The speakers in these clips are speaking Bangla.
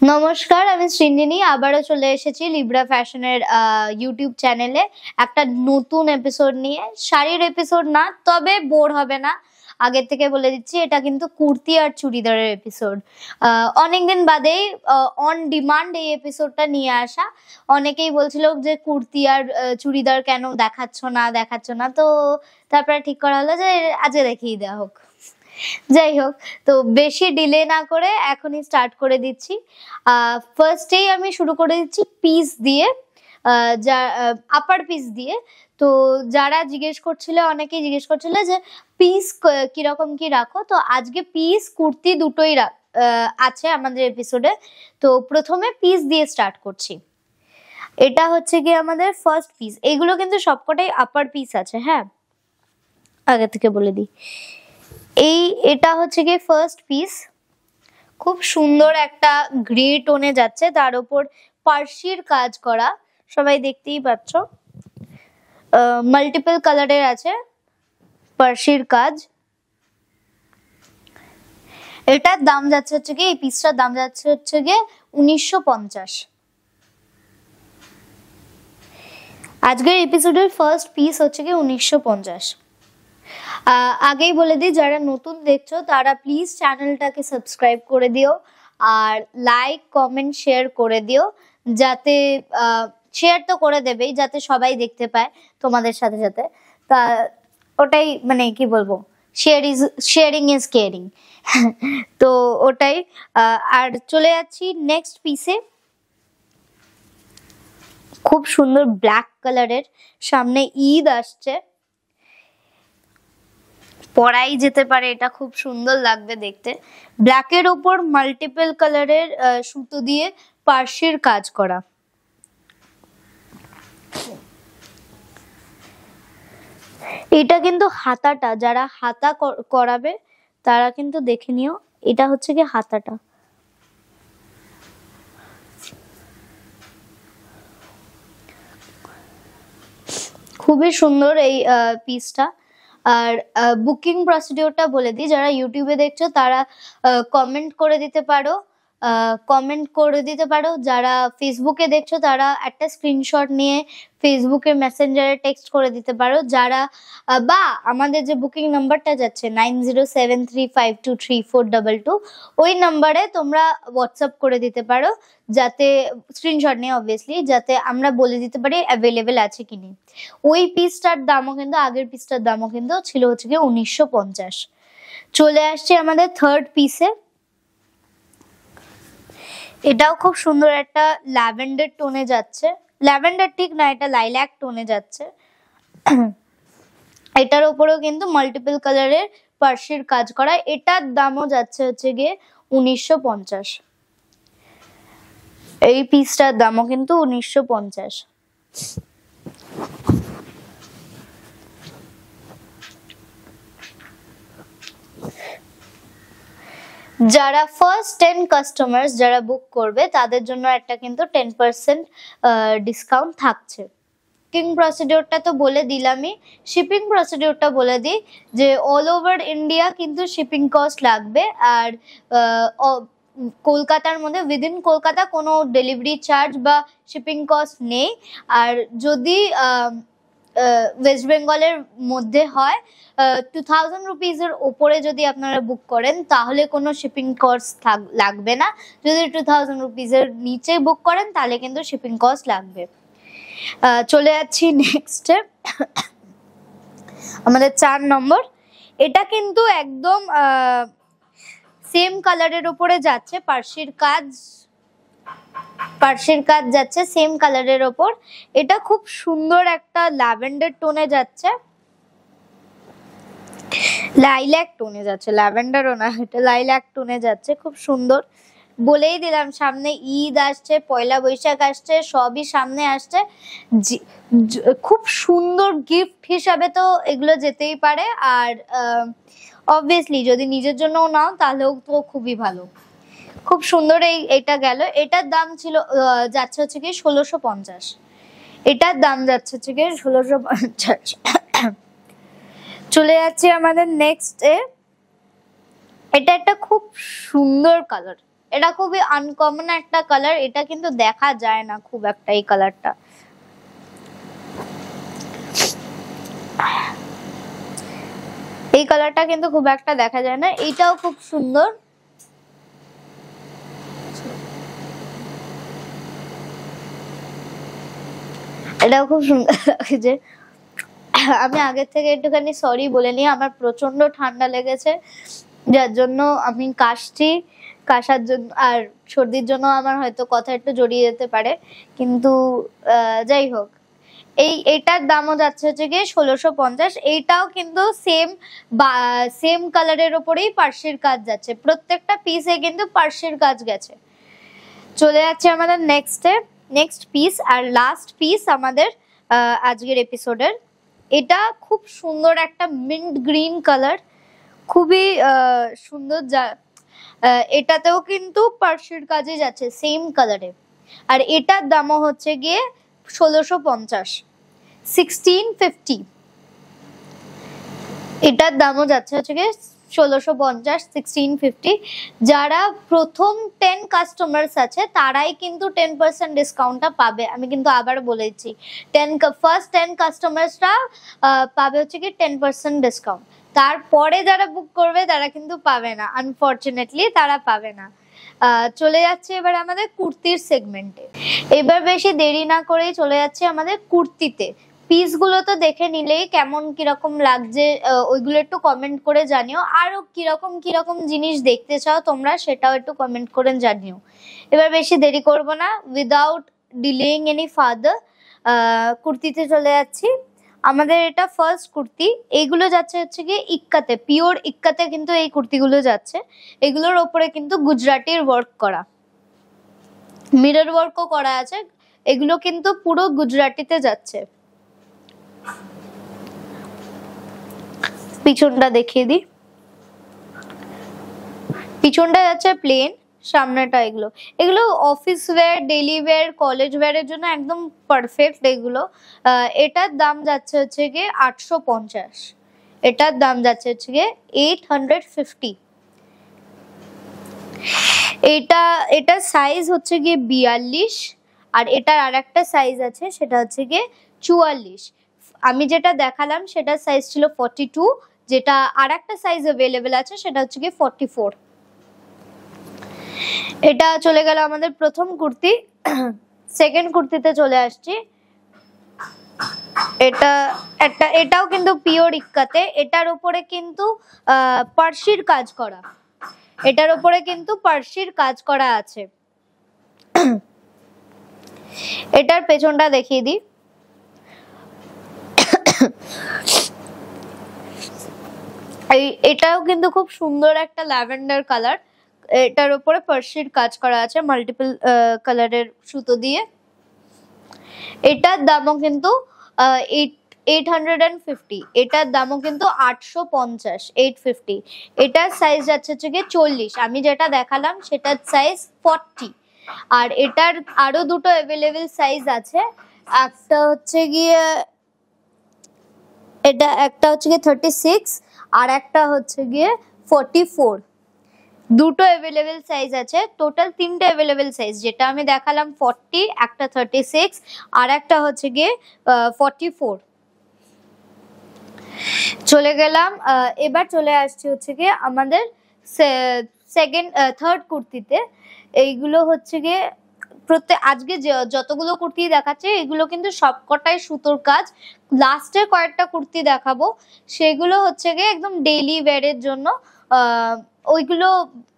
নমস্কার, আমি সৃঞ্জিনী আবারও চলে এসেছি লিব্রা ফ্যাশনের ইউটিউব চ্যানেলে একটা নতুন এপিসোড নিয়ে। শাড়ির এপিসোড না, তবে বোর হবে না, আগের থেকে বলে দিচ্ছি। এটা কিন্তু কুর্তি আর চুড়িদারের এপিসোড। অনেকদিন বাদেই অন ডিমান্ড এই এপিসোডটা নিয়ে আসা। অনেকেই বলছিল যে কুর্তি আর চুড়িদার কেন দেখাচ্ছ না, তো তারপরে ঠিক করা হলো যে আজকে দেখিয়ে দেওয়া হোক। যাই হোক, তো বেশি ডিলে না করে এখনই স্টার্ট করে দিচ্ছি। ফার্স্টেই আমি শুরু করে দিচ্ছি পিস দিয়ে, যা আপার পিস দিয়ে। তো যারা অনেকেই জিজ্ঞেস করছিল যে পিস কিরকম কি রাখো, তো আজকে পিস কুর্তি দুটোই আছে আমাদের এপিসোডে। তো প্রথমে পিস দিয়ে স্টার্ট করছি। এটা হচ্ছে কি আমাদের ফার্স্ট পিস। এগুলো কিন্তু সবকটাই আপার পিস আছে, হ্যাঁ, আগে থেকে বলে দিই। এটা হচ্ছে গিয়ে ফার্স্ট পিস। খুব সুন্দর একটা গ্রে টোনে যাচ্ছে, তার উপর পার্সির কাজ করা, সবাই দেখতেই পাচ্ছ। মাল্টিপল কালারের আছে পার্সির কাজ। এটার দাম যাচ্ছে হচ্ছে গিয়ে, এই পিসটার দাম যাচ্ছে হচ্ছে গিয়ে 1950। আজকের এপিসোডের ফার্স্ট পিস হচ্ছে গিয়ে 1950। আগেই বলে দিই, যারা নতুন দেখছো তারা প্লিজ চ্যানেলটাকে সাবস্ক্রাইব করে দিও আর লাইক কমেন্ট শেয়ার করে দিও, যাতে শেয়ার তো করে দেবেই, যাতে সবাই দেখতে পায় তোমাদের সাথে সাথে। তা ওটাই, মানে কি বলবো, শেয়ারিং ইজ কেয়ারিং। তো ওটাই। আর চলে যাচ্ছি নেক্সট পিসে। খুব সুন্দর ব্ল্যাক কালারের, সামনে ঈদ আসছে, পরাই যেতে পারে, এটা খুব সুন্দর লাগবে দেখতে। ব্ল্যাকের ওপর মাল্টিপল কালারের সুতো দিয়ে পার্সির কাজ করা। এটা কিন্তু হাতাটা, যারা হাতা করাবে তারা কিন্তু দেখে নিও, এটা হচ্ছে কি হাতাটা। খুবই সুন্দর এই পিসটা। আর বুকিং প্রসিডিওরটা বলে দিই, যারা ইউটিউবে দেখছো তারা কমেন্ট করে দিতে পারো। যারা ফেসবুকে দেখছো তারা একটা স্ক্রিনশট নিয়ে ফেসবুকে মেসেঞ্জারে টেক্সট করে দিতে পারো। যারা বা আমাদের যে বুকিং নাম্বারটা যাচ্ছে 9073523422, ওই নাম্বারে তোমরা হোয়াটসঅ্যাপ করে দিতে পারো, যাতে স্ক্রিনশট নিয়ে অবভিয়াসলি, যাতে আমরা বলে দিতে পারি অ্যাভেলেবেল আছে কি নেই। ওই পিসটার দামও কিন্তু, আগের পিসটার দামও কিন্তু ছিল হচ্ছে কি 1950। চলে আসছে আমাদের থার্ড পিসে। এটাও খুব সুন্দর একটা ল্যাভেন্ডার টোনে যাচ্ছে, ল্যাভেন্ডার ঠিক না, এটা লাইল্যাক টোনে যাচ্ছে। এটার উপরেও কিন্তু মাল্টিপল কালারের পার্সির কাজ করা। এটার দামও যাচ্ছে হচ্ছে গিয়ে 1950। এই পিসটার দামও কিন্তু 1950। যারা ফার্স্ট 10 কাস্টমার্স যারা বুক করবে তাদের জন্য একটা কিন্তু 10% ডিসকাউন্ট থাকছে। শিপিং প্রসিডিওরটা তো বলে দিলামই, শিপিং প্রসিডিওরটা বলে দিই যে অল ওভার ইন্ডিয়া কিন্তু শিপিং কস্ট লাগবে। আর কলকাতার মধ্যে, উইদিন কলকাতা কোনো ডেলিভারি চার্জ বা শিপিং কস্ট নেই। আর যদি ওয়েস্ট বেঙ্গলের মধ্যে হয়, 2000 রুপিজের ওপরে যদি আপনারা বুক করেন তাহলে কোনো শিপিং কস্ট লাগবে না। যদি 2000 রুপিজের নিচে বুক করেন তাহলে কিন্তু শিপিং কস্ট লাগবে। চলে যাচ্ছি নেক্সটে, আমাদের 4 নম্বর। এটা কিন্তু একদম সেম কালারের উপরে যাচ্ছে, পার্সির কাজ যাচ্ছে সেম কালারের ওপর। এটা খুব সুন্দর একটা ল্যাভেন্ডার টোনে যাচ্ছে, লাইল্যাক টোনে যাচ্ছে, ল্যাভেন্ডারও না, এটা লাইল্যাক টোনে যাচ্ছে। খুব সুন্দর, বলেই দিলাম, সামনে ঈদ আসছে, পয়লা বৈশাখ আসছে, সবই সামনে আসছে। খুব সুন্দর গিফট হিসাবে তো এগুলো যেতেই পারে। আর অবভিয়াসলি যদি নিজের জন্যও নাও তাহলেও তো খুবই ভালো। খুব সুন্দর এটা গেল। এটার দাম যাচ্ছে হচ্ছে কি 1650। এটার দাম যাচ্ছে হচ্ছে কি 1650। চলে যাচ্ছে আমাদের নেক্সট এ। এটা একটা খুব সুন্দর কালার, এটা খুবই আনকমন একটা কালার, এটা কিন্তু দেখা যায় না খুব একটা এই কালারটা। এই কালারটা কিন্তু খুব একটা দেখা যায় না, এইটাও খুব সুন্দর। এটাও খুব সুন্দর লাগছে। আমি আগের থেকে একটুখানি সরি বলে নিই, আমার প্রচন্ড ঠান্ডা লেগেছে, যার জন্য আমি কাশছি। কাশার জন্য আর সর্দির জন্য আমার হয়তো কথা একটু জড়িয়ে যেতে পারে, কিন্তু যাই হোক, এইটার দামও যাচ্ছে হচ্ছে গিয়ে 1650। এইটাও কিন্তু সেম কালারের ওপরেই পার্সির কাজ যাচ্ছে, প্রত্যেকটা পিসে কিন্তু পার্সির কাজ গেছে। চলে যাচ্ছে আমাদের নেক্সট পিস আর লাস্ট পিস আমাদের আজকের এপিসোডের। এটা খুব সুন্দর একটা মিন্ট গ্রিন কালার, খুবই সুন্দর। এটাতেও কিন্তু পার্সির কাজে যাচ্ছে সেম কালারে, আর এটার দামও হচ্ছে গিয়ে 1650, 1650। এটার দামও যাচ্ছে হচ্ছে গিয়ে 1650, 1650। যারা প্রথম 10 কাস্টমার্স আছে তারাই কিন্তু 10% ডিসকাউন্টটা পাবে। আমি কিন্তু আবার বলেছি, ফার্স্ট 10 কাস্টমার্সরা পাবে হচ্ছে কি 10% ডিসকাউন্ট। তারপরে যারা বুক করবে তারা কিন্তু পাবে না, আনফরচুনেটলি তারা পাবে না। চলে যাচ্ছে এবার আমাদের কুর্তির সেগমেন্টে। এবার বেশি দেরি না করেই চলে যাচ্ছে আমাদের কুর্তিতে। পিসগুলো তো দেখে নিলেই কেমন কিরকম লাগছে ওইগুলো একটু কমেন্ট করে জানিও, আরো কিরকম জিনিস দেখতে চাও তোমরা সেটাও একটু কমেন্ট করে জানিও। এবার বেশি দেরি করব না, উইদাউট ডিলেইং এনি ফার্দার কুর্তিতে চলে যাচ্ছি। আমাদের এটা ফার্স্ট কুর্তি, এইগুলো যাচ্ছে হচ্ছে গিয়ে ইক্কাতে, পিওর ইক্কাতে কিন্তু এই কুর্তিগুলো যাচ্ছে। এগুলোর ওপরে কিন্তু গুজরাটির ওয়ার্ক করা, মিরর ওয়ার্কও করা আছে, এগুলো কিন্তু পুরো গুজরাটিতে যাচ্ছে। পিছনটা দেখিয়ে দিই, পিছনটা যাচ্ছে প্লেন, সামনেটা এগুলো office wear, daily wear, college ওয়্যারের জন্য একদম পারফেক্ট এগুলো। এটার দাম যাচ্ছে হচ্ছে গিয়ে 850, এটার দাম যাচ্ছে হচ্ছে গিয়ে 850। এটার সাইজ হচ্ছে গিয়ে 42, আর এটার আর একটা সাইজ আছে সেটা হচ্ছে গিয়ে 44। আমি যেটা দেখালাম সেটার সাইজ ছিল 42, যেটা আর একটা সাইজ অ্যাভেলেবেল আছে সেটা হচ্ছে গিয়ে 44। এটা চলে গেল আমাদের প্রথম কুর্তি। সেকেন্ড কুর্তিতে চলে আসছি। এটাও কিন্তু পিওর ইক্কাতে, এটার উপরে কিন্তু পার্সির কাজ করা, এটার উপরে কিন্তু পার্সির কাজ করা আছে। এটার পেছনটা দেখিয়ে দিই, এটাও কিন্তু খুব সুন্দর একটা ল্যাভেন্ডার কালার, এটার উপরে পার্সির কাজ করা আছে মাল্টিপল কালারের সুতো দিয়ে। এটার দামও কিন্তু 850, এটার দামও কিন্তু 850, 850। এটার সাইজ যাচ্ছে হচ্ছে গিয়ে 40, আমি যেটা দেখালাম সেটার সাইজ 40। আর এটার আরো দুটো অ্যাভেলেবেল সাইজ আছে, একটা হচ্ছে গিয়ে একটা হচ্ছে গিয়ে 36 আর একটা হচ্ছে গিয়ে 44। দুটো অ্যাভেলেবেল সাইজ আছে, টোটাল তিনটে অ্যাভেলেবেল সাইজ, যেটা আমি দেখালাম 40, একটা 36 আর একটা হচ্ছে গিয়ে 44। চলে গেলাম, এবার চলে আসছে হচ্ছে গিয়ে আমাদের থার্ড কুর্তিতে। এইগুলো হচ্ছে গিয়ে আজকে যতগুলো কুর্তি দেখাচ্ছে এগুলো কিন্তু সবকটাই সুতোর কাজ। লাস্টে কয়েকটা কুর্তি দেখাবো সেগুলো হচ্ছে গিয়ে একদম ডেইলি ওয়্যারের জন্য,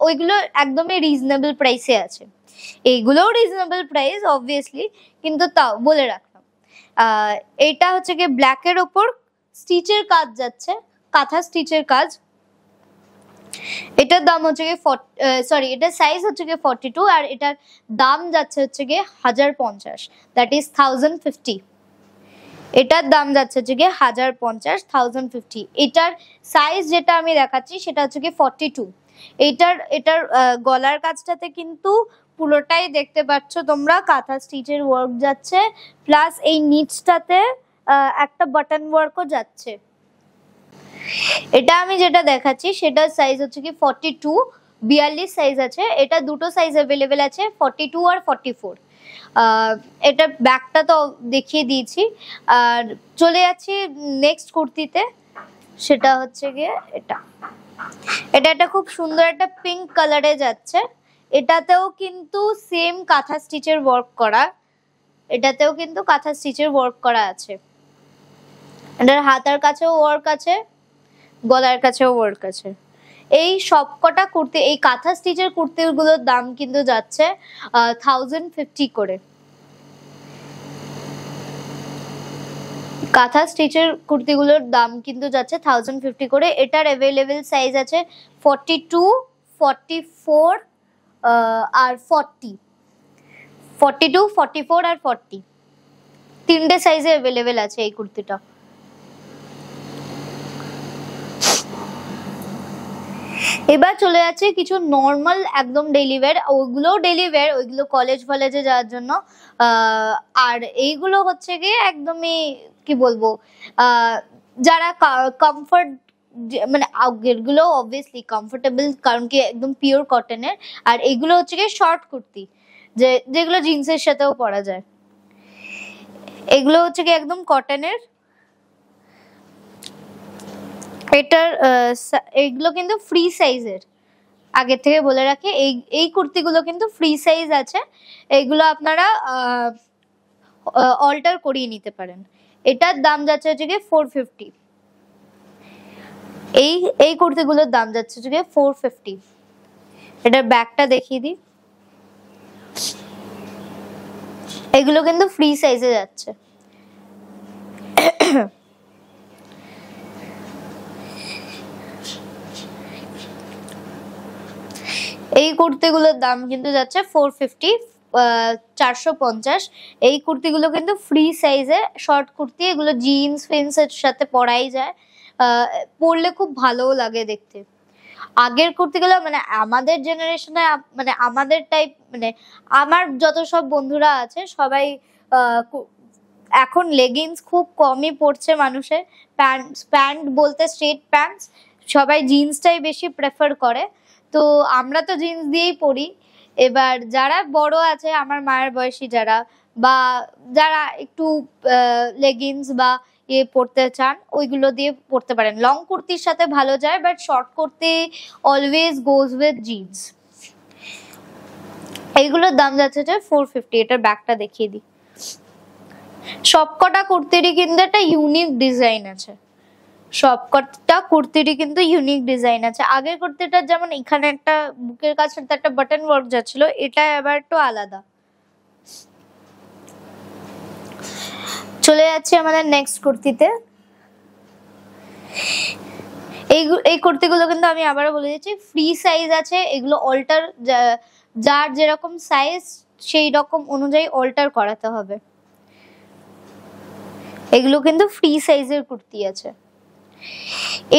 ওইগুলো একদমই রিজনেবল প্রাইসে আছে। এইগুলোও রিজনেবল প্রাইস অবভিয়াসলি, কিন্তু তাও বলে রাখলাম। এইটা হচ্ছে গিয়ে ব্ল্যাকের ওপর স্টিচের কাজ যাচ্ছে, কাঁথা স্টিচের কাজ। এটার দাম হচ্ছে গিয়ে এটার সাইজ হচ্ছে গিয়ে 42, আর এটার দাম যাচ্ছে হচ্ছে গিয়ে 1050, দ্যাট ইজ 1050। এটার দাম যাচ্ছে হচ্ছে গিয়ে 1050, 1050। এটার সাইজ যেটা আমি দেখাচ্ছি সেটা হচ্ছে গিয়ে 42। এটার গলার কাজটাতে কিন্তু পুরোটাই দেখতে পাচ্ছ তোমরা কাঁথা স্টিচের ওয়ার্ক যাচ্ছে, প্লাস এই নিচটাতে একটা বাটন ওয়ার্কও যাচ্ছে। এটা আমি যেটা দেখাচ্ছি সেটার সাইজ হচ্ছে কি 42, 42 সাইজ আছে। এটা দুটো সাইজ অ্যাভেলেবেল আছে, 42 আর 44। এটা ব্যাকটা তো দেখিয়ে দিয়েছি। আর চলে যাচ্ছি নেক্সট কুর্তিতে, সেটা হচ্ছে গিয়ে এটা। এটা একটা খুব সুন্দর একটা পিঙ্ক কালারে যাচ্ছে। এটাতেও কিন্তু সেম কাঁথা স্টিচের ওয়ার্ক করা, এটাতেও কিন্তু কাঁথা স্টিচের ওয়ার্ক করা আছে। এটার হাতার কাছেও ওয়ার্ক আছে, গলার কাছেও ওয়ার্ক আছে। এই সবকটা কুর্তি, এই কাঁথা স্টিচের কুর্তিগুলোর দাম কিন্তু যাচ্ছে 1050 করে। কাঁথা স্টিচের কুর্তিগুলোর দাম কিন্তু যাচ্ছে 1050 করে। এটার অ্যাভেলেবেল সাইজ আছে 42, 44 আর 40। 42, 44 আর 40 তিনটে সাইজে অ্যাভেলেবেল আছে এই কুর্তিটা। এবার চলে যাচ্ছে কিছু নর্মাল একদম ডেইলি ওয়্যার, ওইগুলো কলেজ ফলেজে যাওয়ার জন্য। আর এইগুলো হচ্ছে গিয়ে একদমই কি বলবো, যারা কমফর্ট, মানে এগুলো অবভিয়াসলি কমফোর্টেবল, কারণ কি একদম পিওর কটনের। আর এইগুলো হচ্ছে গিয়ে শর্ট কুর্তি, যেগুলো জিন্সের সাথেও পরা যায়। এগুলো হচ্ছে কি একদম কটনের। এটার এইগুলো কিন্তু ফ্রি সাইজের, আগে থেকে বলে রাখি। এই কুর্তিগুলো কিন্তু ফ্রি সাইজ আছে, এইগুলো আপনারা অল্টার করিয়ে নিতে পারেন। এটার দাম যাচ্ছে হচ্ছে গিয়ে 450। এই কুর্তিগুলোর দাম যাচ্ছে হচ্ছে গিয়ে 450। এটার ব্যাকটা দেখিয়ে দিই। এগুলো কিন্তু ফ্রি সাইজে যাচ্ছে। এই কুর্তিগুলোর দাম কিন্তু যাচ্ছে 450, 450। এই কুর্তিগুলো কিন্তু ফ্রি সাইজে শর্ট কুর্তি, এগুলো জিন্স ফিন্সের সাথে পরাই যায়, পরলে খুব ভালোও লাগে দেখতে। আগের কুর্তিগুলো মানে আমাদের জেনারেশনে, মানে আমাদের টাইপ, মানে আমার যত সব বন্ধুরা আছে সবাই এখন লেগিংস খুব কমই পরছে মানুষের। প্যান্ট বলতে স্ট্রেট প্যান্টস, সবাই জিন্সটাই বেশি প্রেফার করে। তো আমরা তো জিন্স দিয়েই পরি। এবার যারা বড় আছে, আমার মায়ের বয়সী যারা, বা যারা একটু লেগিংস বা ইয়ে পরতে চান, ওইগুলো দিয়ে পরতে পারেন। লং কুর্তির সাথে ভালো যায়, but short kurti always goes with jeans. এইগুলোর দাম যাচ্ছে 450। এটার ব্যাকটা দেখিয়ে দিই। সবকটা কুর্তিরই কিন্তু একটা ইউনিক ডিজাইন আছে, সবকটা কুর্তিরই কিন্তু ইউনিক ডিজাইন আছে। আগের কুর্তিটার যেমন এখানে একটা বুকের কাছে একটা বাটন ওয়ার্ক যাচ্ছিল, এটা এবার একটু আলাদা। চলে যাচ্ছে আমাদের নেক্সট কুর্তিতে। এই কুর্তিগুলো কিন্তু আমি আবারও বলে দিচ্ছি ফ্রি সাইজ আছে। এগুলো অল্টার, যার যেরকম সাইজ সেই রকম অনুযায়ী অল্টার করাতে হবে। এগুলো কিন্তু ফ্রি সাইজের কুর্তি আছে।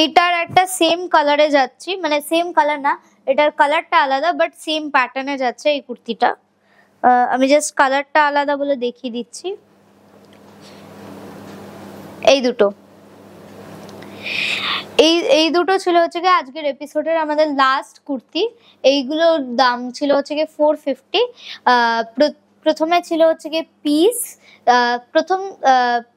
এটার একটা সেম কালারে যাচ্ছি, মানে সেম কালার না, এটার কালারটা আলাদা বাট সেম প্যাটার্নে যাচ্ছে এই কুর্তিটা। আমি জাস্ট কালারটা আলাদা বলে দেখিয়ে দিচ্ছি। এই দুটো দুটো ছিল হচ্ছে গিয়ে আজকের এপিসোডের আমাদের লাস্ট কুর্তি। এইগুলোর দাম ছিল হচ্ছে গিয়ে 450। প্রথমে ছিল হচ্ছে গিয়ে পিস, প্রথম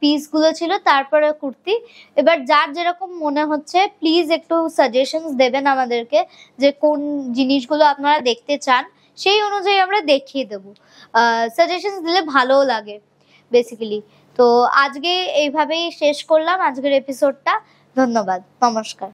পিসগুলো ছিল, তারপরে কুর্তি। এবার যার যেরকম মনে হচ্ছে প্লিজ একটু সাজেশনস দেবেন আমাদেরকে, যে কোন জিনিসগুলো আপনারা দেখতে চান, সেই অনুযায়ী আমরা দেখিয়ে দেবো। সাজেশনস দিলে ভালোও লাগে বেসিক্যালি। তো আজকে এইভাবেই শেষ করলাম আজকের এপিসোডটা। ধন্যবাদ, নমস্কার।